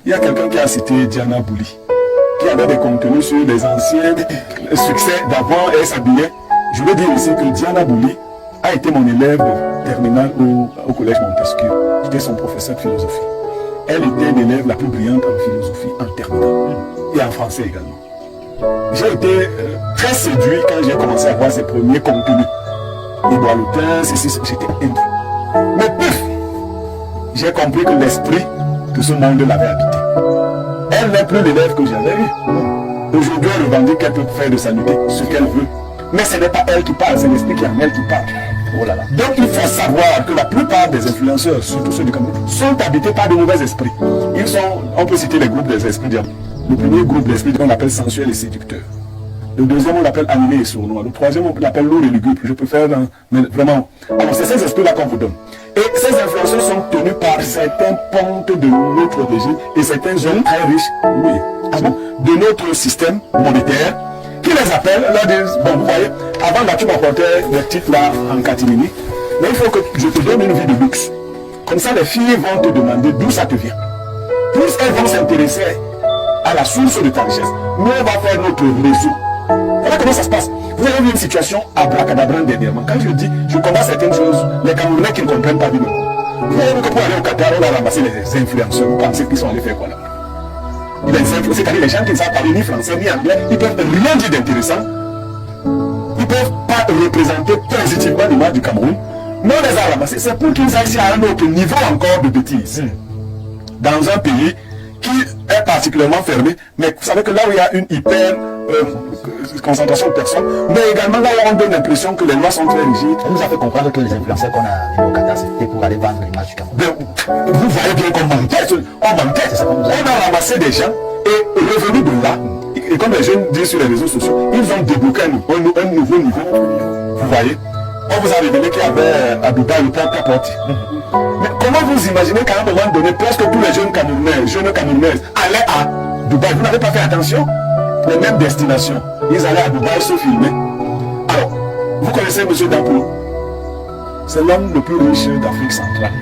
Il y a quelqu'un qui a cité Diana Bouli, qui avait des contenus sur les anciens succès d'avant et elle s'habillait. Je veux dire ici que Diana Bouli a été mon élève de terminale au collège Montesquieu. J'étais son professeur de philosophie. Elle était l'élève la plus brillante en philosophie en terminale et en français également. J'ai été très séduit quand j'ai commencé à voir ses premiers contenus. Édouard Lautin, j'étais ému. Mais pif, j'ai compris que l'esprit de ce monde l'avait habité. Elle n'est plus l'élève que j'avais eu. Aujourd'hui, elle revendique qu'elle peut faire de sa nudité ce qu'elle veut. Mais ce n'est pas elle qui parle, c'est l'esprit qui est en elle qui parle. Oh là là. Donc il faut savoir que la plupart des influenceurs, surtout ceux du Cameroun, sont habités par de mauvais esprits. Ils sont, on peut citer les groupes des esprits diables. Le premier groupe d'esprits, on l'appelle sensuel et séducteur. Le deuxième, on l'appelle animé et sournois. Le troisième, on l'appelle lourd et lugubre. Je préfère, mais vraiment. Alors c'est ces esprits-là qu'on vous donne. Et ces influenceurs sont tenus par certains pontes de notre régime et certains hommes très riches, oui, de notre système monétaire, qui les appellent, leur disent, bon, vous voyez, avant là, tu m'apportais des titres là en catimini, mais il faut que je te donne une vie de luxe. Comme ça, les filles vont te demander d'où ça te vient. Plus elles vont s'intéresser à la source de ta richesse, mieux on va faire notre réseau. Voilà comment ça se passe. Vous avez vu une situation abracadabra dernièrement. Quand je dis, je comprends certaines choses, les Camerounais qui ne comprennent pas du tout. Vous avez vu que pour aller au Qatar, on a ramassé les influenceurs. Vous pensez qu'ils sont allés faire quoi là? C'est-à-dire les gens qui ne savent parler ni français ni anglais, ils ne peuvent rien dire d'intéressant. Ils ne peuvent pas représenter positivement l'image du Cameroun. Mais on les a ramassés. C'est pour qu'ils aillent à un autre niveau encore de bêtises. Dans un pays qui est particulièrement fermé, mais vous savez que là où il y a une hyper concentration de personnes, mais également là où on donne l'impression que les lois sont très rigides. Ça nous a fait comprendre que les influenceurs qu'on a mis au Qatar, c'était pour aller vendre l'image du Cameroun. Vous voyez bien qu'on mentait. On a ramassé des gens et revenu de là, et comme les jeunes disent sur les réseaux sociaux, ils ont débloqué un nouveau niveau. Vous voyez, on vous a révélé qu'il y avait à Dubaï le port Capote. Mais comment vous imaginez qu'à un moment donné, presque tous les jeunes Camerounaises allaient à Dubaï? Vous n'avez pas fait attention? Les mêmes destinations. Ils allaient à Dubaï se filmer. Alors, vous connaissez M. Dapo? C'est l'homme le plus riche d'Afrique centrale.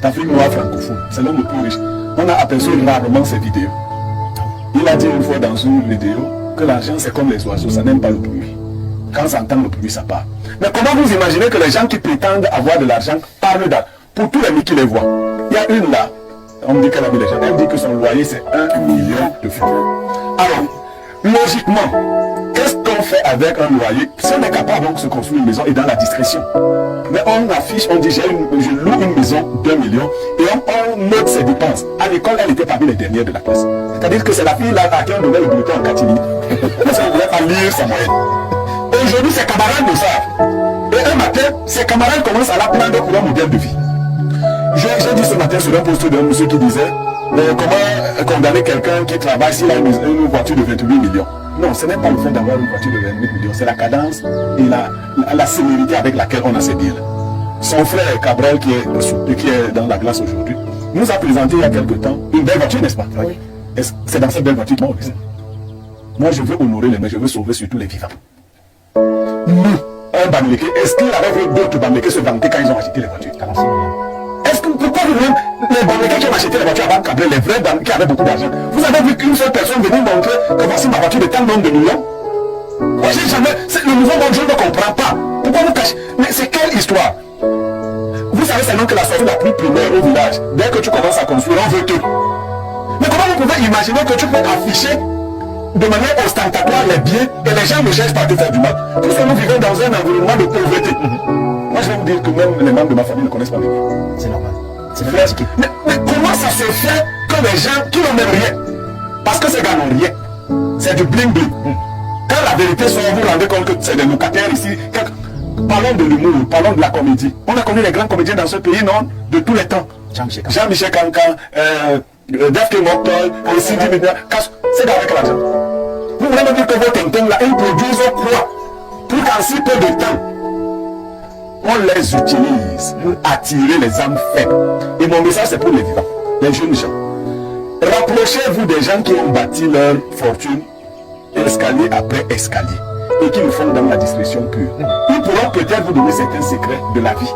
D'Afrique noire francophone. C'est l'homme le plus riche. On a aperçu rarement ses vidéos. Il a dit une fois dans une vidéo que l'argent c'est comme les oiseaux, ça n'aime pas le bruit. Quand ça entend le bruit, ça part. Mais comment vous imaginez que les gens qui prétendent avoir de l'argent parlent d'argent? Pour tous les amis qui les voient. Il y a une là, on me dit qu'elle a mis les gens, elle dit que son loyer c'est 1 million de francs. Alors, logiquement, qu'est-ce qu'on fait avec un loyer? Si on est capable de se construire une maison et dans la discrétion. Mais on affiche, on dit je loue une maison d'1 million et on note ses dépenses. À l'école, elle était parmi les dernières de la classe. C'est-à-dire que c'est la fille là à qui on donnait le bulletin en catimini. Parce qu'on ne voulait pas lire sa moyenne. Aujourd'hui, ses camarades le savent. Et un matin, ses camarades commencent à la prendre pour un modèle de vie. J'ai dit ce matin sur un post d'un monsieur qui disait comment condamner quelqu'un qui travaille s'il a une voiture de 28 millions. Non, ce n'est pas le fait d'avoir une voiture de 28 millions, c'est la cadence et la célérité avec laquelle on a ces biens. Son frère Cabrel, qui est dans la glace aujourd'hui, nous a présenté il y a quelque temps une belle voiture, n'est-ce pas? Oui. C'est dans cette belle voiture que moi je veux honorer les mains, je veux sauver surtout les vivants. Nous, un Bamileke, est-ce qu'il avait vu d'autres Bamileke se vanter quand ils ont acheté les voitures? 46 millions. Est-ce que pourquoi les Bamileke qui ont acheté les voitures avant Cabrel, les vrais Bamileke qui avaient beaucoup d'argent, vous avez vu qu'une seule personne venir montrer que voici ma voiture de tant nombre de millions? Moi j'ai jamais, le nouveau monde je ne comprends pas. Pourquoi vous cachez? Mais c'est quelle histoire? Vous savez seulement que la sortie la plus primaire au village, dès que tu commences à construire, on veut tout. Mais comment vous pouvez imaginer que tu peux afficher de manière ostentatoire les biens et les gens ne cherchent pas à te faire du mal? Puisque nous vivons dans un environnement de pauvreté. Moi je vais vous dire que même les membres de ma famille ne connaissent pas mes biens. C'est normal. C'est vrai. Mais comment ça se fait que les gens qui n'ont même rien, parce que ces gars n'ont rien, c'est du bling bling. Quand la vérité sort, vous vous rendez compte que c'est des locataires ici. Parlons de l'humour, parlons de la comédie. On a connu les grands comédiens dans ce pays, non? De tous les temps. Jean-Michel Cancan, Dafke Moktol, Cindy Midna, c'est avec l'argent. Vous voulez me dire que vos tintins là, ils produisent quoi? Pour qu'en si peu de temps, on les utilise pour attirer les âmes faibles. Et mon message c'est pour les vivants, les jeunes gens. Rapprochez-vous des gens qui ont bâti leur fortune, escalier après escalier, et qui le font dans la discrétion pure. Ils pourront peut-être vous donner certains secrets de la vie.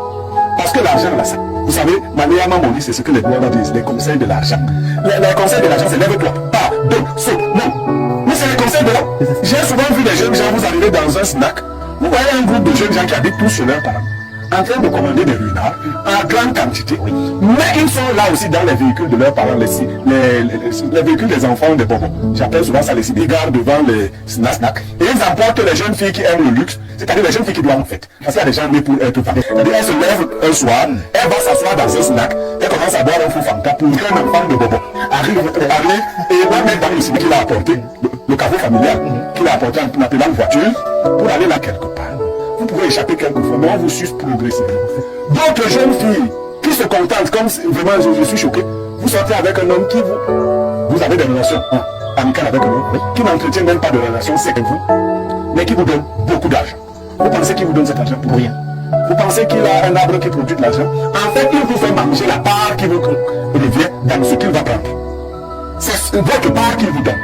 Parce que l'argent là, ça. Vous savez, Maléa Mamoni, c'est ce que les gouvernements disent, les conseils de l'argent. Les conseils de l'argent, c'est lève-toi, pas, deux, saute, non. Mais c'est les conseils de l'argent. J'ai souvent vu des jeunes gens, vous arrivez dans un snack, vous voyez un groupe de jeunes gens qui habitent tous chez leurs parents, en train de commander des ruinards en grande quantité. Mais ils sont là aussi dans les véhicules de leurs parents, les véhicules des enfants des bobos. J'appelle souvent ça les cibles. Ils gardent devant les snacks. Et ils emportent les jeunes filles qui aiment le luxe, c'est-à-dire les jeunes filles qui doivent en fait. Parce qu'il y a des gens nés pour être femmes. C'est-à-dire elle se lève un soir, elle va s'asseoir dans ce snack, elle commence à boire un fou fanta pour qu'un enfant de bobo arrive et va mettre dans le cible qu'il a apporté, le caveau familial qu'il a apporté en appelant voiture, pour aller là quelque part. Vous pouvez échapper quelquefois, mais on vous suce progressivement. D'autres jeunes filles qui se contentent, comme vraiment je suis choqué, vous sortez avec un homme qui vous avez des relations amicales avec un homme, qui n'entretient même pas de relations avec vous, mais qui vous donne beaucoup d'argent. Vous pensez qu'il vous donne cet argent pour rien? Vous pensez qu'il a un arbre qui produit de l'argent? En fait, il vous fait manger la part qui vous revient dans ce qu'il va prendre. C'est votre part qu'il vous donne.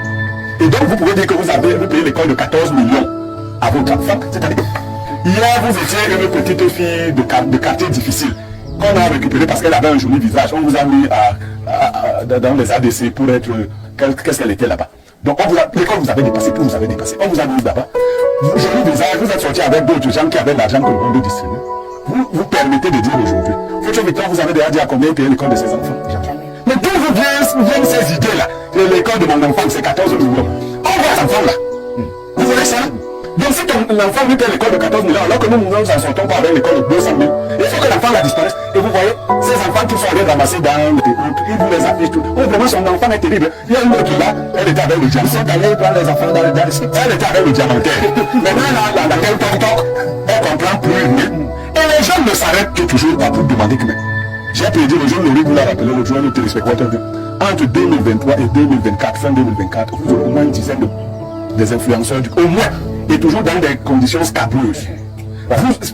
Et donc vous pouvez dire que vous payez l'école de 14 millions à votre enfant, c'est-à-dire hier, vous étiez une petite fille de quartier difficile qu'on a récupérée parce qu'elle avait un joli visage. On vous a mis dans les ADC pour être... Qu'est-ce qu'elle était là-bas? Donc, l'école vous avait dépassé, puis vous avez dépassé. On vous a mis là-bas. Joli visage, vous êtes sorti avec d'autres gens qui avaient l'argent que le monde distribue. Vous permettez de dire aujourd'hui. Votre Victor, vous avez déjà dit à combien payer l'école de ses enfants? Mais d'où vous viennent ces idées-là? L'école de mon enfant, c'est 14 millions. On voit les enfants là. Vous voyez ça? Donc si l'enfant lui paye l'école de 14 millions, alors que nous nous en sortons pas avec l'école de 200 000, il faut que l'enfant la disparaisse. Et vous voyez, ces enfants qui sont allés ramasser dans les routes, ils vous les affichent tout. Oh, vraiment, son enfant est terrible. Il y a une autre là, elle était avec le diamant. Ils sont allés prendre les enfants dans le diamant. Elle était avec le diamantaire. Maintenant, laquelle elle comprend plus rien. Et les gens ne s'arrêtent toujours pas pour demander que même. J'ai prédit, le jour où vous l'a rappelé, le jour où téléspectateurs, entre 2023 et 2024, fin 2024, vous aurez au moins une dizaine des influenceurs, au moins. Et toujours dans des conditions scabreuses.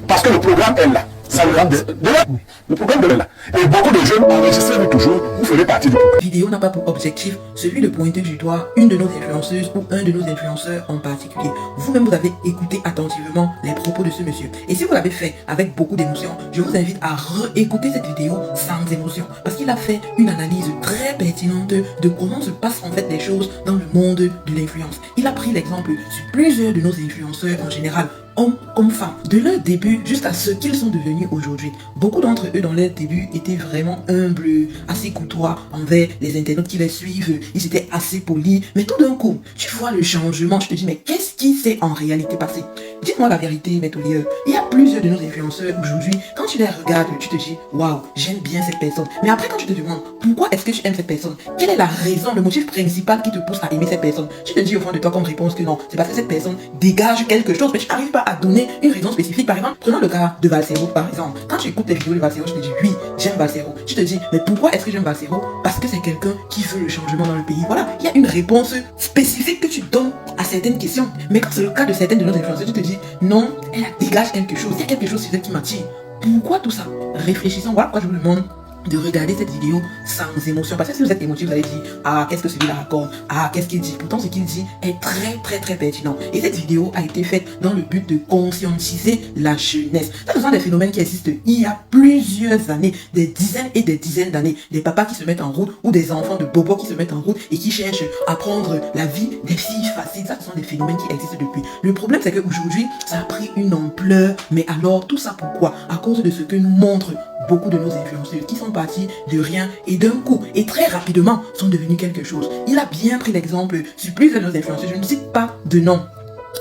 Parce que le programme est là. Ça le programme est là. Et beaucoup de jeunes enregistrent toujours, vous ferez partie du programme. La vidéo n'a pas pour objectif celui de pointer du doigt une de nos influenceuses ou un de nos influenceurs en particulier. Vous-même, vous avez écouté attentivement les propos de ce monsieur. Et si vous l'avez fait avec beaucoup d'émotion, je vous invite à réécouter cette vidéo sans émotion. Parce qu'il a fait une analyse très pertinente de comment se passent en fait les choses dans le monde de l'influence. Il a pris l'exemple sur plusieurs de nos influenceurs en général, hommes comme femmes, de leur début jusqu'à ce qu'ils sont devenus aujourd'hui. Beaucoup d'entre eux dans leur début étaient vraiment humbles, assez courtois envers les internautes qui les suivent, ils étaient assez polis, mais tout d'un coup, tu vois le changement, tu te dis mais qu'est-ce qui s'est en réalité passé? Dites-moi la vérité, Maître Olivier, il y a plusieurs de nos influenceurs aujourd'hui, quand tu les regardes, tu te dis waouh, j'aime bien cette personne, mais après quand tu te demandes pourquoi est-ce que tu aimes cette personne, quelle est la raison, le motif principal qui te pousse à aimer cette personne, tu te dis au fond de toi comme réponse que non, c'est parce que cette personne dégage quelque chose, mais tu n'arrives pas à donner une raison spécifique. Par exemple, prenons le cas de Valsero par exemple. Quand tu écoutes les vidéos de Valsero, tu te dis oui, j'aime Valsero. Tu te dis mais pourquoi est-ce que j'aime Valsero? Parce que c'est quelqu'un qui veut le changement dans le pays. Voilà, il y a une réponse spécifique que tu donnes à certaines questions. Mais quand c'est le cas de certaines de nos influenceurs, tu te dis non, elle dégage quelque chose. Il y a quelque chose sur elle qui m'attire. Pourquoi tout ça? Réfléchissons. Voilà pourquoi je vous demande de regarder cette vidéo sans émotion, parce que si vous êtes émotif, vous allez dire ah qu'est-ce que celui-là raconte, ah qu'est-ce qu'il dit. Pourtant ce qu'il dit est très pertinent, et cette vidéo a été faite dans le but de conscientiser la jeunesse. Ça, ce sont des phénomènes qui existent il y a plusieurs années, des dizaines et des dizaines d'années, des papas qui se mettent en route ou des enfants de bobos qui se mettent en route et qui cherchent à prendre la vie des filles faciles. Ça, ce sont des phénomènes qui existent depuis. Le problème, c'est qu'aujourd'hui ça a pris une ampleur. Mais alors tout ça pourquoi? À cause de ce que nous montrent beaucoup de nos influenceurs qui sont partis de rien et d'un coup et très rapidement sont devenus quelque chose. Il a bien pris l'exemple sur plusieurs de nos influenceuses, je ne cite pas de nom.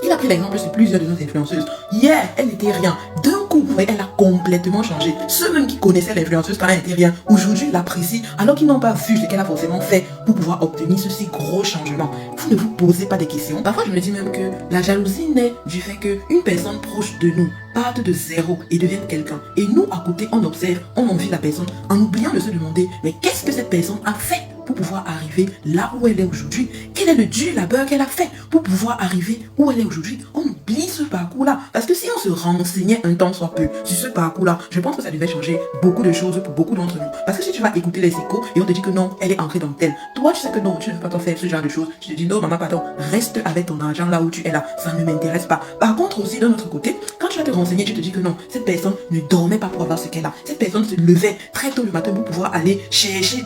Il a pris l'exemple sur plusieurs de nos influenceuses. Hier, elle n'était rien. D'un coup, vous voyez, elle a complètement changé. Ceux même qui connaissaient l'influenceuse quand elle n'était rien, aujourd'hui l'apprécient alors qu'ils n'ont pas vu ce qu'elle a forcément fait pour pouvoir obtenir ce si gros changement. Vous ne vous posez pas des questions. Parfois, je me dis même que la jalousie naît du fait qu'une personne proche de nous parte de zéro et devienne quelqu'un. Et nous, à côté, on observe, on envie la personne en oubliant de se demander mais qu'est-ce que cette personne a fait pour pouvoir arriver là où elle est aujourd'hui? Quel est le dur labeur qu'elle a fait pour pouvoir arriver où elle est aujourd'hui? On oublie ce parcours-là. Parce que si on se renseignait un temps soit peu sur ce parcours-là, je pense que ça devait changer beaucoup de choses pour beaucoup d'entre nous. Parce que si tu vas écouter les échos et on te dit que non, elle est entrée dans tel, toi tu sais que non, tu ne peux pas t'en faire ce genre de choses. Tu te dis non, maman, pardon, reste avec ton argent là où tu es là. Ça ne m'intéresse pas. Par contre aussi, d'un autre côté, quand tu vas te renseigner, tu te dis que non, cette personne ne dormait pas pour avoir ce qu'elle a. Cette personne se levait très tôt le matin pour pouvoir aller chercher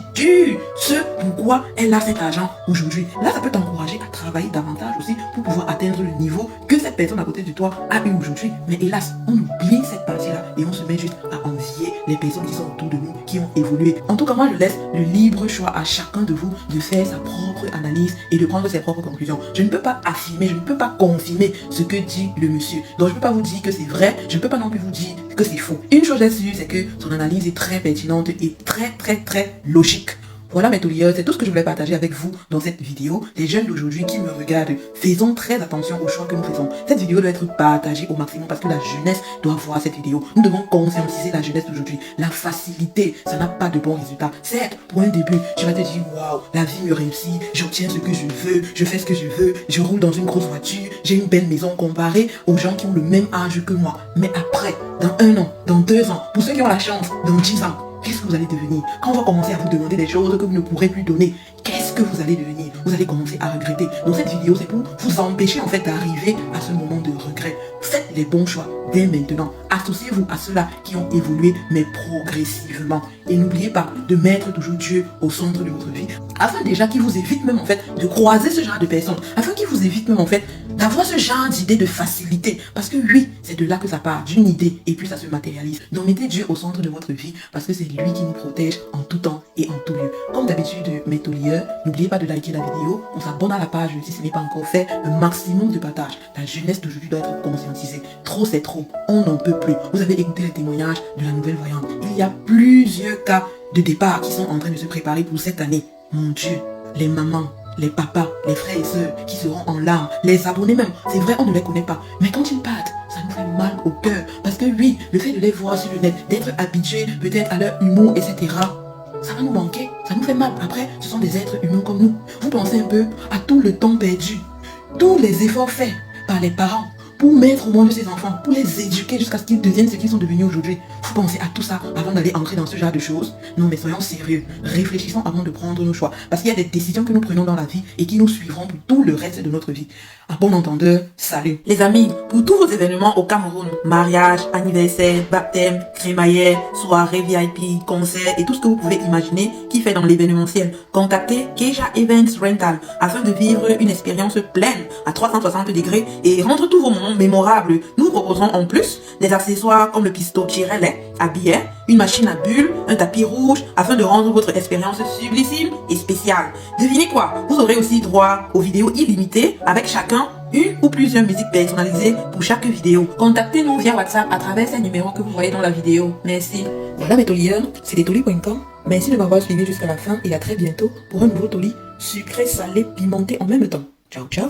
ce pourquoi elle a cet argent aujourd'hui. Là, ça peut t'encourager à travailler davantage aussi pour pouvoir atteindre le niveau que cette personne à côté de toi a eu aujourd'hui. Mais hélas, on oublie cette partie-là et on se met juste à envier les personnes qui sont autour de nous, qui ont évolué. En tout cas, moi, je laisse le libre choix à chacun de vous de faire sa propre analyse et de prendre ses propres conclusions. Je ne peux pas affirmer, je ne peux pas confirmer ce que dit le monsieur. Donc, je ne peux pas vous dire que c'est vrai, je ne peux pas non plus vous dire que c'est faux. Une chose est sûre, c'est que son analyse est très pertinente et très logique. Voilà mes tauliers, c'est tout ce que je voulais partager avec vous dans cette vidéo. Les jeunes d'aujourd'hui qui me regardent, faisons très attention aux choix que nous faisons. Cette vidéo doit être partagée au maximum parce que la jeunesse doit voir cette vidéo. Nous devons conscientiser la jeunesse d'aujourd'hui. La facilité, ça n'a pas de bons résultats. Certes, pour un début, tu vas te dire, waouh, la vie me réussit, j'obtiens ce que je veux, je fais ce que je veux, je roule dans une grosse voiture, j'ai une belle maison comparée aux gens qui ont le même âge que moi. Mais après, dans 1 an, dans 2 ans, pour ceux qui ont la chance, dans 10 ans, qu'est-ce que vous allez devenir? Quand on va commencer à vous demander des choses que vous ne pourrez plus donner, qu'est-ce que vous allez devenir? Vous allez commencer à regretter. Donc cette vidéo, c'est pour vous empêcher en fait d'arriver à ce moment de regret. Faites les bons choix dès maintenant. Associez-vous à ceux-là qui ont évolué, mais progressivement. Et n'oubliez pas de mettre toujours Dieu au centre de votre vie, afin déjà qu'il vous évite même en fait de croiser ce genre de personnes, afin qu'il vous évite même en fait d'avoir ce genre d'idée de facilité. Parce que oui, c'est de là que ça part, d'une idée, et puis ça se matérialise. Donc mettez Dieu au centre de votre vie, parce que c'est lui qui nous protège en tout temps et en tout lieu. Comme d'habitude, mes tauliers, n'oubliez pas de liker la vidéo, on s'abonne à la page si ce n'est pas encore fait, un maximum de partage. La jeunesse d'aujourd'hui doit être conscientisée. Trop c'est trop, on n'en peut plus. Vous avez écouté les témoignages de la nouvelle voyante. Il y a plusieurs cas de départ qui sont en train de se préparer pour cette année. Mon Dieu, les mamans, les papas, les frères et sœurs qui seront en larmes, les abonnés même, c'est vrai on ne les connaît pas, mais quand ils partent, ça nous fait mal au cœur, parce que oui, le fait de les voir sur le net, d'être habitués peut-être à leur humour, etc., ça va nous manquer, ça nous fait mal. Après, ce sont des êtres humains comme nous. Vous pensez un peu à tout le temps perdu, tous les efforts faits par les parents pour mettre au monde ces enfants, pour les éduquer jusqu'à ce qu'ils deviennent ce qu'ils sont devenus aujourd'hui. Vous pensez à tout ça avant d'aller entrer dans ce genre de choses? Non, mais soyons sérieux. Réfléchissons avant de prendre nos choix. Parce qu'il y a des décisions que nous prenons dans la vie et qui nous suivront pour tout le reste de notre vie. À bon entendeur, salut. Les amis, pour tous vos événements au Cameroun, mariage, anniversaire, baptême, crémaillère, soirée VIP, concert et tout ce que vous pouvez imaginer qui fait dans l'événementiel, contactez Keja Events Rental afin de vivre une expérience pleine à 360 degrés et rendre tous vos moments mémorables. Nous proposerons en plus des accessoires comme le pistolet à billets, une machine à bulles, un tapis rouge afin de rendre votre expérience sublime et spéciale. Devinez quoi? Vous aurez aussi droit aux vidéos illimitées avec chacun une ou plusieurs musiques personnalisées pour chaque vidéo. Contactez-nous via WhatsApp à travers ces numéros que vous voyez dans la vidéo. Merci. Voilà mes tauliers, c'est tauliers.com. Merci de m'avoir suivi jusqu'à la fin et à très bientôt pour un nouveau taulier sucré, salé, pimenté en même temps. Ciao, ciao.